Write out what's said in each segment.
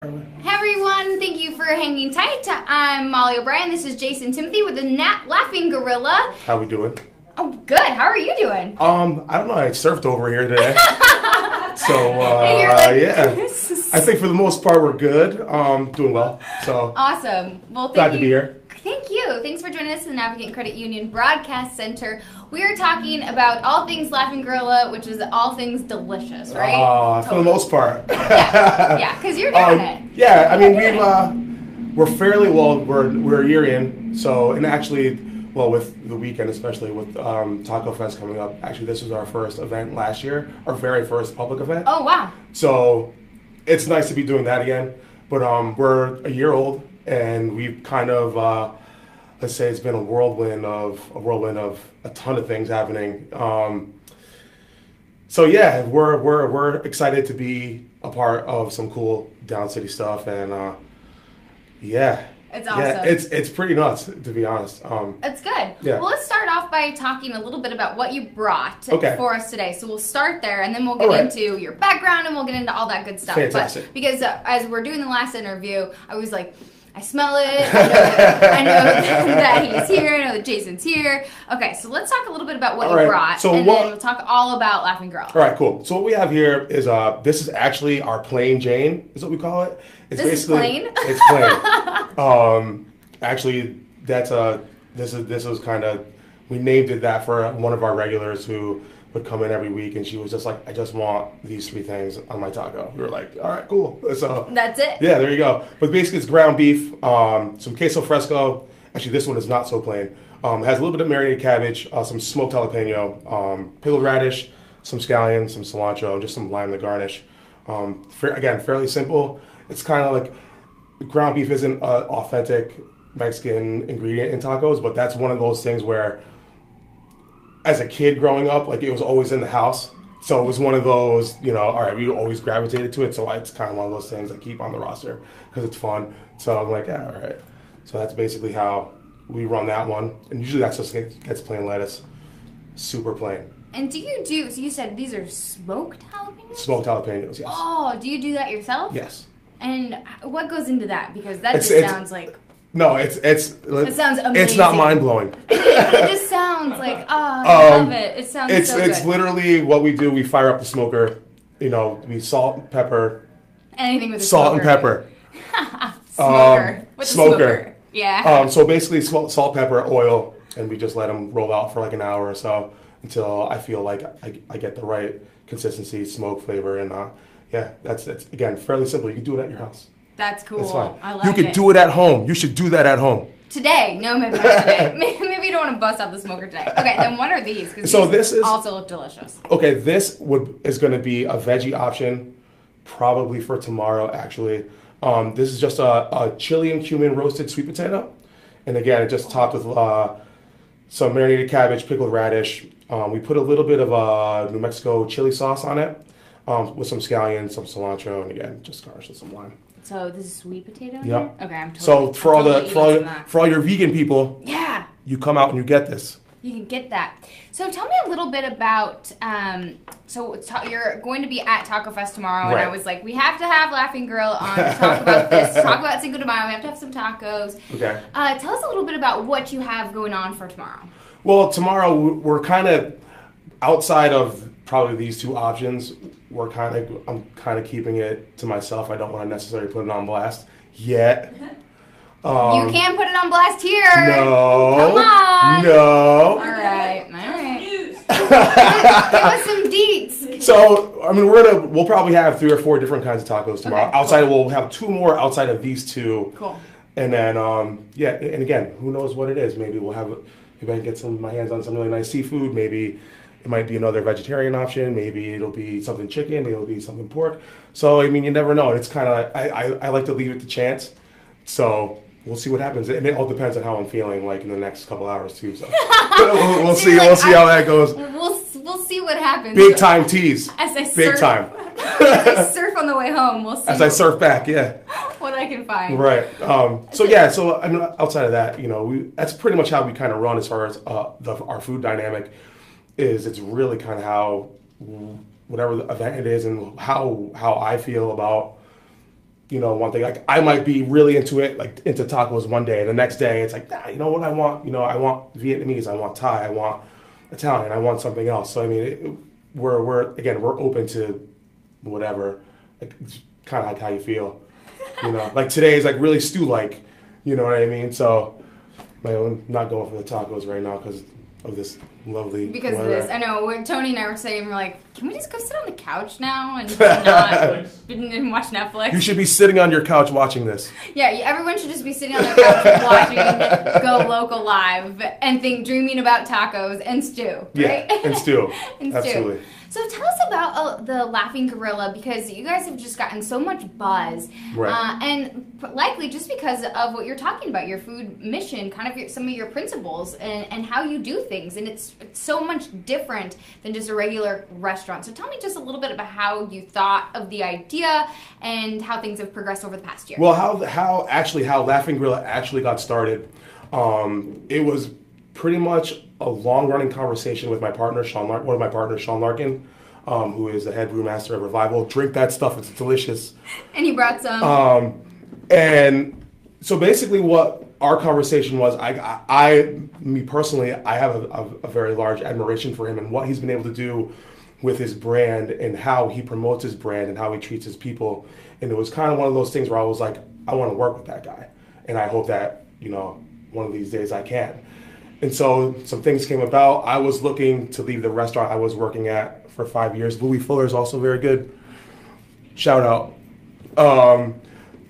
Hey everyone, thank you for hanging tight. I'm Molly O'Brien. This is Jason Timothy with the Laughing Gorilla. How we doing? Oh, good. How are you doing? I don't know. I surfed over here today. So, yeah. I think for the most part we're good. Doing well. So Awesome. Well, glad to be here. Thank you. Thanks for joining us in the Navigant Credit Union Broadcast Center. We are talking about all things Laughing Gorilla, which is all things delicious, right? For the most part. Yeah, because you're doing it. Yeah, I mean we're fairly well. We're a year in. So, and actually, well, with the weekend, especially with Taco Fest coming up. Actually, this was our first event last year, our very first public event. Oh wow! So, it's nice to be doing that again. But we're a year old, and we've kind of let's say it's been a whirlwind of a ton of things happening. So yeah, we're excited to be a part of some cool Down City stuff, and yeah. It's awesome. Yeah, it's pretty nuts, to be honest. It's good. Yeah. Well, let's start off by talking a little bit about what you brought for us today. So we'll start there, and then we'll get into your background, and we'll get into all that good stuff. Fantastic. But because as we're doing the last interview, I was like, I smell it. I know that he's here. I know that Jason's here. Okay, so let's talk a little bit about what you brought, and then we'll talk all about Laughing Girl. All right, cool. So what we have here is this is actually our plain Jane, is what we call it. It's this basically is plain. It's plain. Actually, this was kind of, we named it that for one of our regulars who would come in every week, and she was just like, I just want these three things on my taco. We were like, all right, cool. So that's it. Yeah, there you go. But basically, it's ground beef, some queso fresco. Actually, this one is not so plain. It has a little bit of marinated cabbage, some smoked jalapeno, pickled radish, some scallions, some cilantro, just some lime to garnish. Again, fairly simple. It's kind of like, ground beef isn't an authentic Mexican ingredient in tacos, but that's one of those things where, as a kid growing up, like, it was always in the house. So it was one of those, all right, we always gravitated to it. So it's kind of one of those things I keep on the roster because it's fun. So I'm like, yeah, all right. So that's basically how we run that one. And usually that's just gets plain lettuce, super plain. And so you said these are smoked jalapenos? Smoked jalapenos, yes. Oh, do you do that yourself? Yes. And what goes into that? Because that sounds like... No, it sounds amazing. It's not mind-blowing. It just sounds like, I love it. It sounds so good. It's literally what we do. We fire up the smoker. We salt, pepper. Anything with a salt smoker. and pepper. Smoker. With a smoker. Yeah. So basically salt, pepper, oil, and we just let them roll out for like an hour or so until I feel like I get the right consistency, smoke, flavor, and yeah, that's again fairly simple. You can do it at your house. That's cool. It's fine. I like it. You could do it at home. You should do that at home. Today. No, maybe not today. Maybe you don't want to bust out the smoker today. Okay, then what are these? Because these also look delicious. Okay, this is going to be a veggie option, probably for tomorrow, actually. This is just a chili and cumin roasted sweet potato. And again, it just topped with some marinated cabbage, pickled radish. We put a little bit of New Mexico chili sauce on it with some scallions, some cilantro, and again, just garnish with some lime. So this is sweet potato? Yep. Okay, I'm totally. So for all your vegan people, yeah, you come out and you get this. You can get that. So tell me a little bit about. You're going to be at Taco Fest tomorrow, and I was like, we have to have Laughing Girl on to talk about this. Talk about Cinco de Mayo. We have to have some tacos. Okay. Tell us a little bit about what you have going on for tomorrow. Well, tomorrow we're kind of outside of probably these two options. I'm kind of keeping it to myself. I don't want to necessarily put it on blast yet. You can put it on blast here. No. Come on. No. All right. Give us some deets. So, I mean, we'll probably have 3 or 4 different kinds of tacos tomorrow. Okay, we'll have 2 more outside of these 2. Cool. And then, yeah, and again, who knows what it is? Maybe maybe I can get my hands on some really nice seafood. Maybe it might be another vegetarian option. Maybe it'll be something chicken. Maybe it'll be something pork. So, I mean, you never know. It's kind of, I like to leave it to chance. So we'll see what happens. And it all depends on how I'm feeling, like, in the next couple hours, too. So we'll see. We'll see how that goes. We'll see what happens. Big time tease. As I surf, Big time. As I surf on the way home, we'll see. As I surf back, yeah. What I can find. Right. So yeah. So I mean, outside of that, that's pretty much how we kind of run as far as our food dynamic. It's really kind of how whatever the event it is and how I feel about one thing. Like I might be really into it, like into tacos one day, and the next day it's like, you know what I want? I want Vietnamese, I want Thai, I want Italian, I want something else. So I mean, we're open to whatever, like kind of like how you feel. Like today is like really stew-like, you know what I mean? So I'm not going for the tacos right now because of this lovely Because weather. of this. I know, when Tony and I were saying, we're like, can we just go sit on the couch now and not and watch Netflix? You should be sitting on your couch watching this. Yeah, everyone should just be sitting on their couch watching Go Local Live and dreaming about tacos and stew, right? Yeah, and stew. And Absolutely. stew. So tell us about the Laughing Gorilla, because you guys have just gotten so much buzz. Right. And likely just because of what you're talking about, your food mission, kind of some of your principles and how you do things. And it's so much different than just a regular restaurant. So tell me just a little bit about how you thought of the idea and how things have progressed over the past year. Well, how Laughing Gorilla actually got started, it was pretty much a long-running conversation with my partner, one of my partners, Sean Larkin, who is the head brewmaster at Revival. Drink that stuff; it's delicious. And he brought some. And so basically, what our conversation was, me personally, I have a very large admiration for him and what he's been able to do with his brand and how he promotes his brand and how he treats his people. And it was kind of one of those things where I was like, I want to work with that guy, and I hope that one of these days I can. And so some things came about. I was looking to leave the restaurant I was working at for 5 years. Louis Fuller is also very good. Shout out.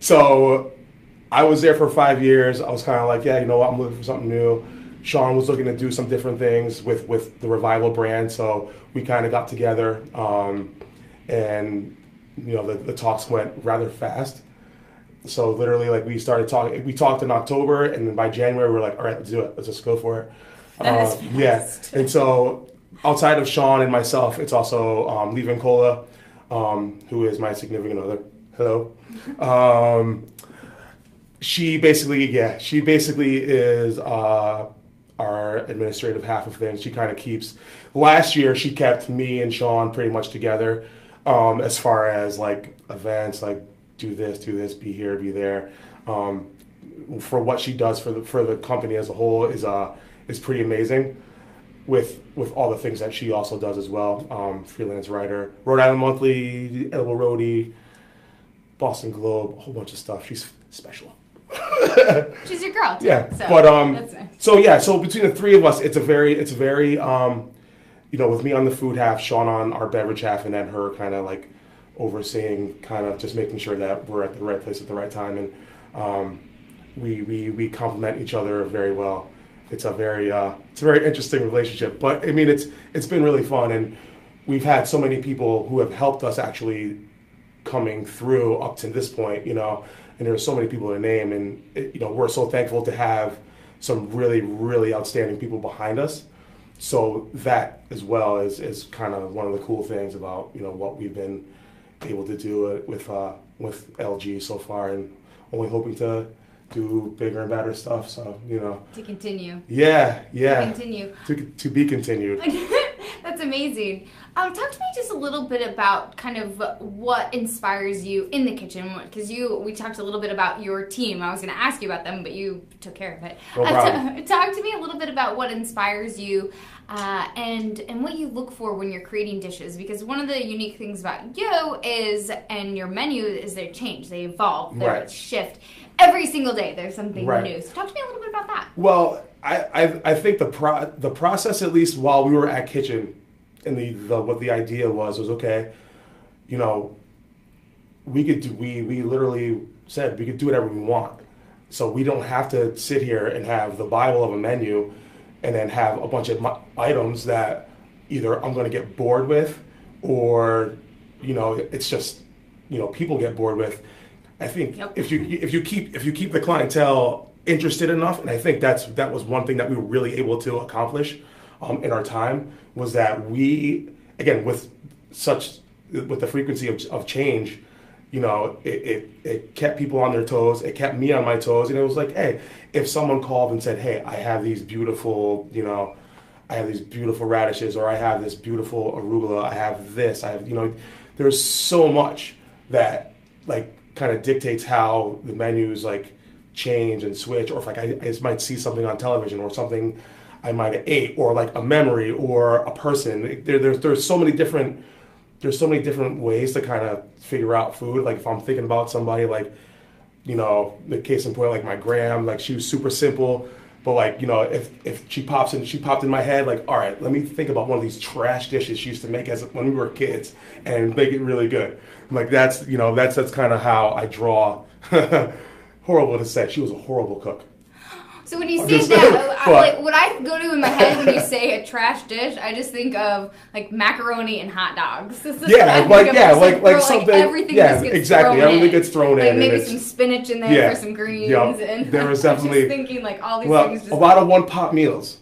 So I was there for 5 years. I was kind of like, yeah, you know what? I'm looking for something new. Sean was looking to do some different things with the Revival brand. So we kind of got together, and the talks went rather fast. So literally, like we started talking. We talked in October, and then by January, we were like, "All right, let's do it. Let's just go for it." Yeah. And so, outside of Sean and myself, it's also Lee Vincola, who is my significant other. Hello. She basically is our administrative half of things. She kind of keeps. Last year, she kept me and Sean pretty much together, as far as like events, like. Do this, be here, be there. For what she does for the company as a whole is pretty amazing. With all the things that she also does as well. Freelance writer, Rhode Island Monthly, Elbow Roadie, Boston Globe, a whole bunch of stuff. She's special. She's your girl too. Yeah, so but that's nice. so between the three of us, it's a very with me on the food half, Sean on our beverage half, and then her kind of like overseeing, kind of just making sure that we're at the right place at the right time, and we complement each other very well. It's a very interesting relationship, but I mean it's been really fun, and we've had so many people who have helped us actually coming through up to this point, and there's so many people to name, and we're so thankful to have some really, really outstanding people behind us. So that as well is kind of one of the cool things about what we've been able to do with LG so far, and only hoping to do bigger and better stuff. So to continue. Yeah. To continue. To be continued. That's amazing. Talk to me just a little bit about kind of what inspires you in the kitchen, because we talked a little bit about your team. I was going to ask you about them, but you took care of it. No problem. Talk to me a little bit about what inspires you and what you look for when you're creating dishes, because one of the unique things about you and your menu is they change, they evolve, they shift. Every single day there's something new. So talk to me a little bit about that. Well, I think the process, at least while we were at Kitchen, and what the idea was okay, we literally said we could do whatever we want. So we don't have to sit here and have the Bible of a menu and then have a bunch of items that either I'm going to get bored with, or it's just people get bored with. I think if you keep the clientele interested enough, and I think that was one thing that we were really able to accomplish in our time, was that we, again, with the frequency of change, it kept people on their toes. It kept me on my toes, and it was like, hey, if someone called and said, hey, I have these beautiful radishes, or I have this beautiful arugula, I have this, there's so much that like kind of dictates how the menus like change and switch, or if like I just might see something on television or something I might have ate, or like a memory or a person. There's so many different ways to kind of figure out food. Like if I'm thinking about somebody, like, you know, the case in point, like my gram, like she was super simple, but like, you know, if she popped in my head, like, all right, let me think about one of these trash dishes she used to make as when we were kids and make it really good. Like that's kind of how I draw. Horrible to say, she was a horrible cook. So when you say that, like what I go to in my head when you say a trash dish, I just think of like macaroni and hot dogs. Like something. Everything just gets thrown everything in. gets thrown like in. Maybe some spinach in there for some greens. And there was definitely. I'm just thinking like all these things. Just a lot of one pot meals.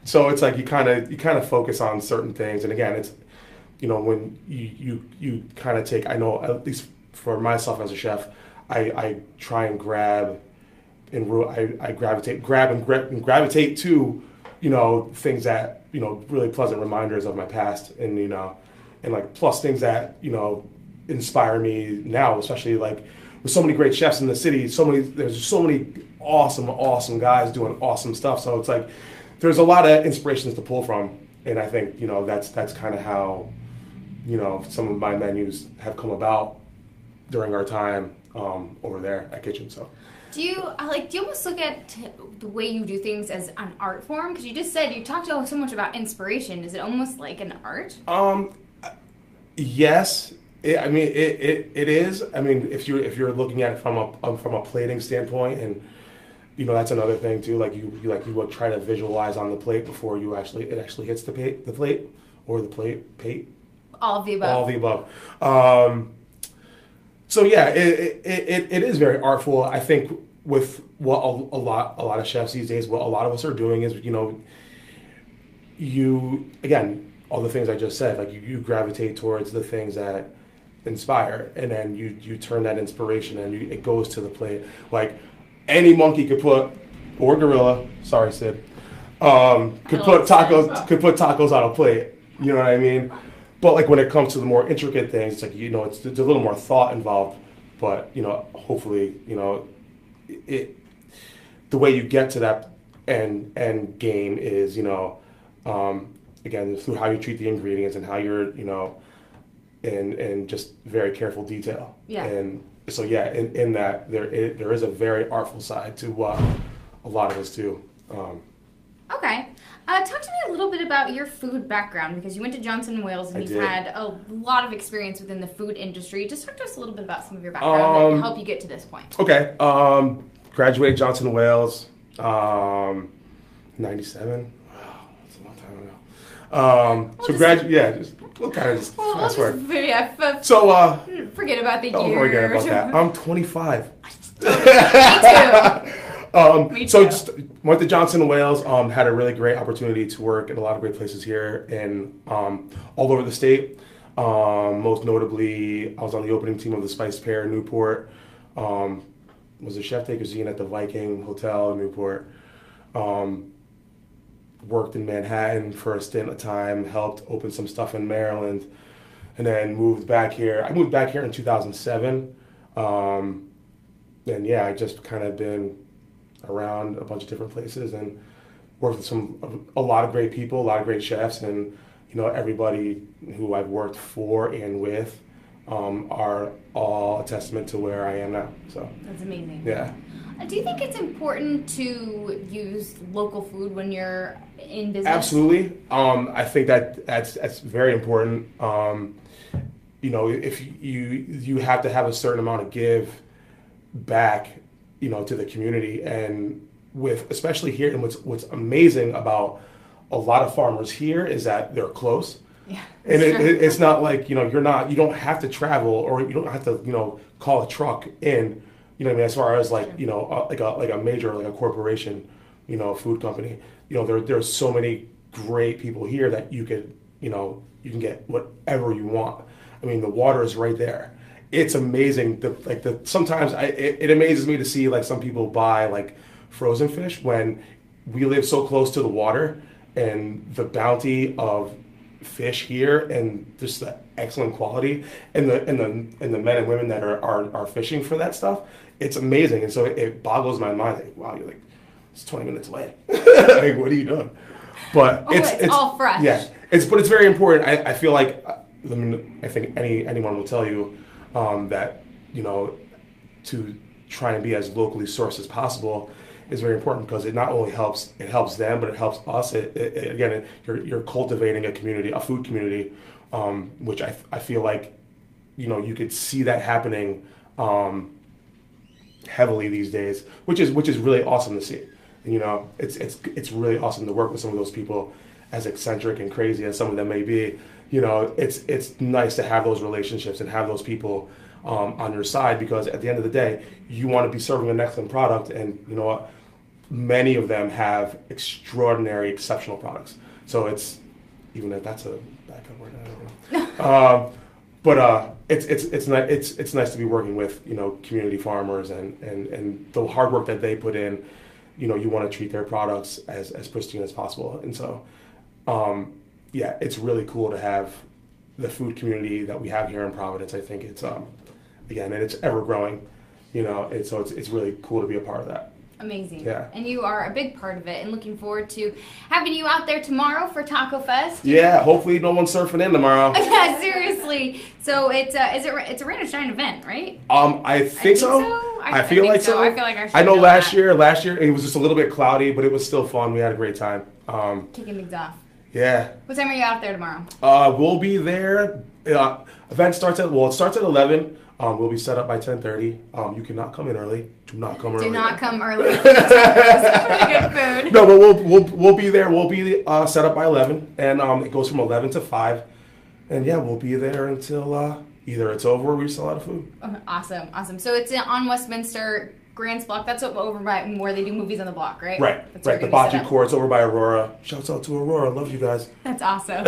So it's like you kind of focus on certain things, and again, it's, you know, when you kind of take. I know, at least for myself as a chef, I try and grab. And I gravitate to, you know, things that, you know, really pleasant reminders of my past, and, you know, and like plus things that, you know, inspire me now, especially like with so many great chefs in the city. There's so many awesome guys doing awesome stuff. So it's like there's a lot of inspirations to pull from, and I think, you know, that's kind of how, you know, some of my menus have come about during our time over there at Kitchen. So. Do you almost look at the way you do things as an art form? Because you just said you talked so much about inspiration. Is it almost like an art? Yes. It is. I mean, if you're looking at it from a plating standpoint, and, you know, that's another thing too. Like you would try to visualize on the plate before it actually hits the plate or the plate. All of the above. All of the above. So yeah, it is very artful. I think with what a lot of chefs these days, what a lot of us are doing is, you know, again, all the things I just said, like you gravitate towards the things that inspire, and then you turn that inspiration and it goes to the plate. Like any monkey could put, or gorilla, sorry Sid, could put tacos on a plate. You know what I mean? But like when it comes to the more intricate things, it's like, you know, it's a little more thought involved. But, you know, hopefully, you know, the way you get to that end game is, you know, again, through how you treat the ingredients and how you're, you know, and just very careful detail. Yeah. And so yeah, in that there is a very artful side to what a lot of us do. Okay. Talk to me a little bit about your food background, because you went to Johnson & Wales and you've had a lot of experience within the food industry. Just talk to us a little bit about some of your background that helped you get to this point. Okay. Graduated Johnson & Wales, 97. Wow, that's a long time ago. Forget about the year. Don't forget about that. I'm 25. Me too. So just went to Johnson & Wales, had a really great opportunity to work at a lot of great places here and all over the state. Most notably, I was on the opening team of the Spiced Pear in Newport. Was a chef de cuisine at the Viking Hotel in Newport. Worked in Manhattan for a stint of time, helped open some stuff in Maryland, and then moved back here. I moved back here in 2007. And yeah, I just kind of been around a bunch of different places and worked with a lot of great people, a lot of great chefs, and, you know, everybody who I've worked for and with are all a testament to where I am now. So that's amazing. Yeah. Do you think it's important to use local food when you're in business? Absolutely. I think that's very important. You know, if you have to have a certain amount of give back, you know, to the community, and especially here, and what's amazing about a lot of farmers here is that they're close. Yeah. And it's not like, you know, you don't have to travel, or you don't have to, you know, call a truck in, you know what I mean, as far as like, you know, like a major, like a corporation, you know, food company. You know, there's so many great people here that you could, you know, you can get whatever you want. I mean, the water is right there. It's amazing. Sometimes it amazes me to see like some people buy like frozen fish when we live so close to the water, and the bounty of fish here and just the excellent quality, and the men and women that are fishing for that stuff, it's amazing. And so it boggles my mind. Like, wow, you're like, it's 20 minutes away. Like, what are you doing? But it's all fresh. Yeah, it's very important. I feel like, I think anyone will tell you that, you know, to try and be as locally sourced as possible is very important, because it not only helps them, but it helps us. Again, you're cultivating a community, a food community, which I feel like, you know, you could see that happening heavily these days, which is really awesome to see. And, you know, it's really awesome to work with some of those people, as eccentric and crazy as some of them may be. You know, it's nice to have those relationships and have those people on your side, because at the end of the day, you want to be serving an excellent product, and you know what? Many of them have extraordinary, exceptional products. So it's, even if that's a backup word, I don't know. But it's nice to be working with, you know, community farmers and the hard work that they put in. You know, you want to treat their products as pristine as possible, and so yeah, it's really cool to have the food community that we have here in Providence. I think it's again, and it's ever growing, you know, and so it's really cool to be a part of that. Amazing. Yeah. And you are a big part of it, and looking forward to having you out there tomorrow for Taco Fest. Yeah, hopefully no one's surfing in tomorrow. Yeah, seriously. So it's a Rain or Shine event, right? I think so. I feel like so. I feel like I know last year it was just a little bit cloudy, but it was still fun. We had a great time. Kicking things off. Yeah. What time are you out there tomorrow? We'll be there. Event starts at 11. We'll be set up by 10:30. You cannot come in early. Do not come early. Do not come early. Good food. No, but we'll be there. We'll be set up by 11, and it goes from 11 to 5, and yeah, we'll be there until either it's over or we sell out of food. Awesome. So it's on Westminster Grants Block. That's over by where they do movies on the block, right? Right. The bocce court's over by Aurora. Shouts out to Aurora. Love you guys. That's awesome.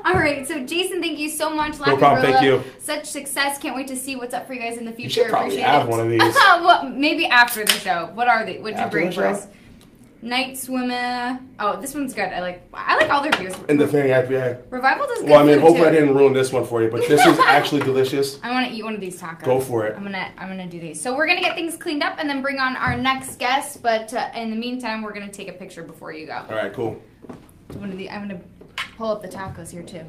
All right. So Jason, thank you so much. No problem. Thank you. Such success. Can't wait to see what's up for you guys in the future. You should probably have one of these. Well, maybe after the show. What are they? What'd you bring for us? Night Swimmer. Oh, this one's good. I like all their beers. And the thing, yeah. Revival does good. Well, I mean, hopefully too. I didn't ruin this one for you, but this is actually delicious. I want to eat one of these tacos. Go for it. I'm gonna do these. So we're gonna get things cleaned up and then bring on our next guest. But in the meantime, we're gonna take a picture before you go. All right, cool. I'm gonna pull up the tacos here too.